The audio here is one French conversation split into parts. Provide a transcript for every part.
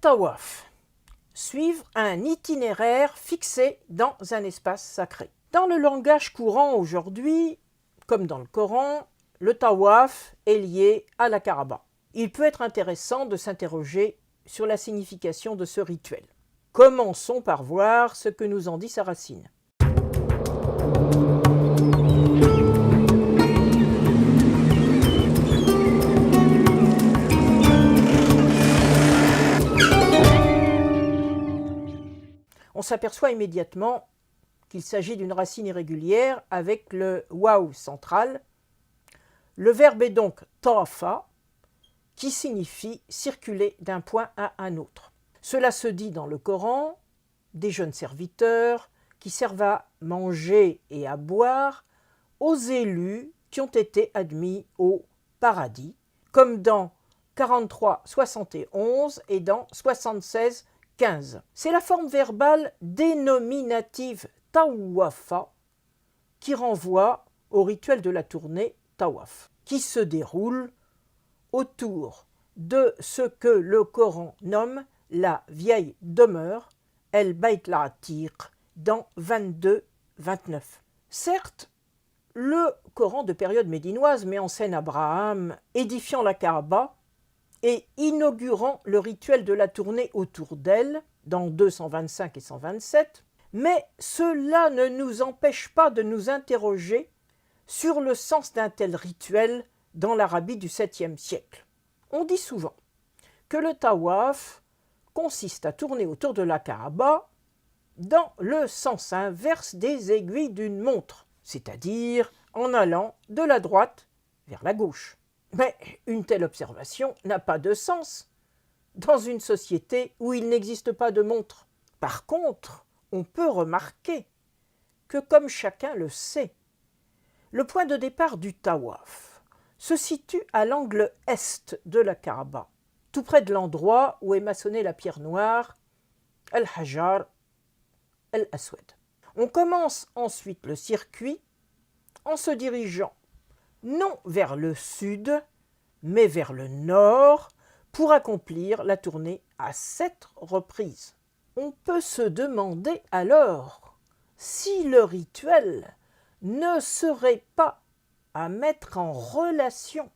tawaf. Suivre un itinéraire fixé dans un espace sacré. Dans le langage courant aujourd'hui, comme dans le Coran, le tawaf est lié à la Kaaba. Il peut être intéressant de s'interroger sur la signification de ce rituel. Commençons par voir ce que nous en dit sa racine. On s'aperçoit immédiatement qu'il s'agit d'une racine irrégulière avec le waw central. Le verbe est donc tawafa, qui signifie circuler d'un point à un autre. Cela se dit dans le Coran, des jeunes serviteurs qui servent à manger et à boire aux élus qui ont été admis au paradis, comme dans 43-71 et dans 76-15. C'est la forme verbale dénominative tawafa qui renvoie au rituel de la tournée tawaf, qui se déroule autour de ce que le Coran nomme la vieille demeure, El Bayt al-Atiq, dans 22-29. Certes, le Coran de période médinoise met en scène Abraham édifiant la Kaaba et inaugurant le rituel de la tournée autour d'elle, dans 225 et 127, mais cela ne nous empêche pas de nous interroger sur le sens d'un tel rituel dans l'Arabie du 7e siècle. On dit souvent que le tawaf consiste à tourner autour de la Kaaba dans le sens inverse des aiguilles d'une montre, c'est-à-dire en allant de la droite vers la gauche. Mais une telle observation n'a pas de sens dans une société où il n'existe pas de montre. Par contre, on peut remarquer que, comme chacun le sait, le point de départ du tawaf se situe à l'angle est de la Kaaba, tout près de l'endroit où est maçonnée la pierre noire, Al-Hajar Al-Aswad. On commence ensuite le circuit en se dirigeant non vers le sud, mais vers le nord, pour accomplir la tournée à 7 reprises. On peut se demander alors si le rituel ne serait pas à mettre en relation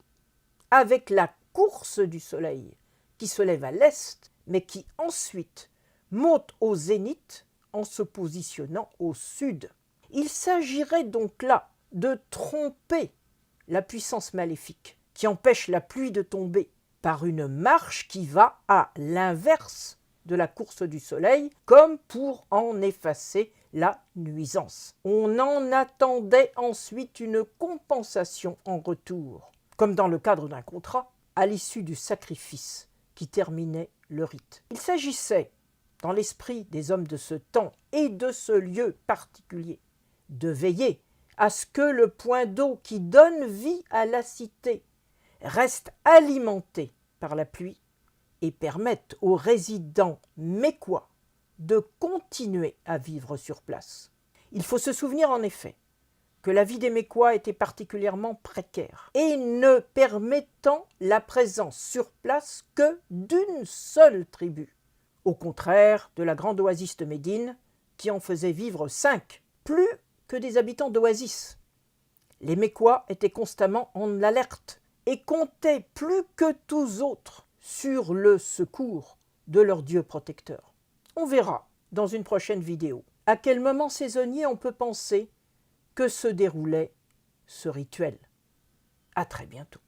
avec la course du soleil qui se lève à l'est, mais qui ensuite monte au zénith en se positionnant au sud. Il s'agirait donc là de tromper la puissance maléfique qui empêche la pluie de tomber par une marche qui va à l'inverse de la course du soleil, comme pour en effacer la nuisance. On en attendait ensuite une compensation en retour, comme dans le cadre d'un contrat, à l'issue du sacrifice qui terminait le rite. Il s'agissait, dans l'esprit des hommes de ce temps et de ce lieu particulier, de veiller à ce que le point d'eau qui donne vie à la cité reste alimenté par la pluie et permette aux résidents mécois de continuer à vivre sur place. Il faut se souvenir en effet que la vie des Mécois était particulièrement précaire et ne permettant la présence sur place que d'une seule tribu, au contraire de la grande oasis de Médine qui en faisait vivre 5, plus que des habitants d'oasis. Les Mécois étaient constamment en alerte et comptaient plus que tous autres sur le secours de leur Dieu protecteur. On verra dans une prochaine vidéo à quel moment saisonnier on peut penser que se déroulait ce rituel. À très bientôt.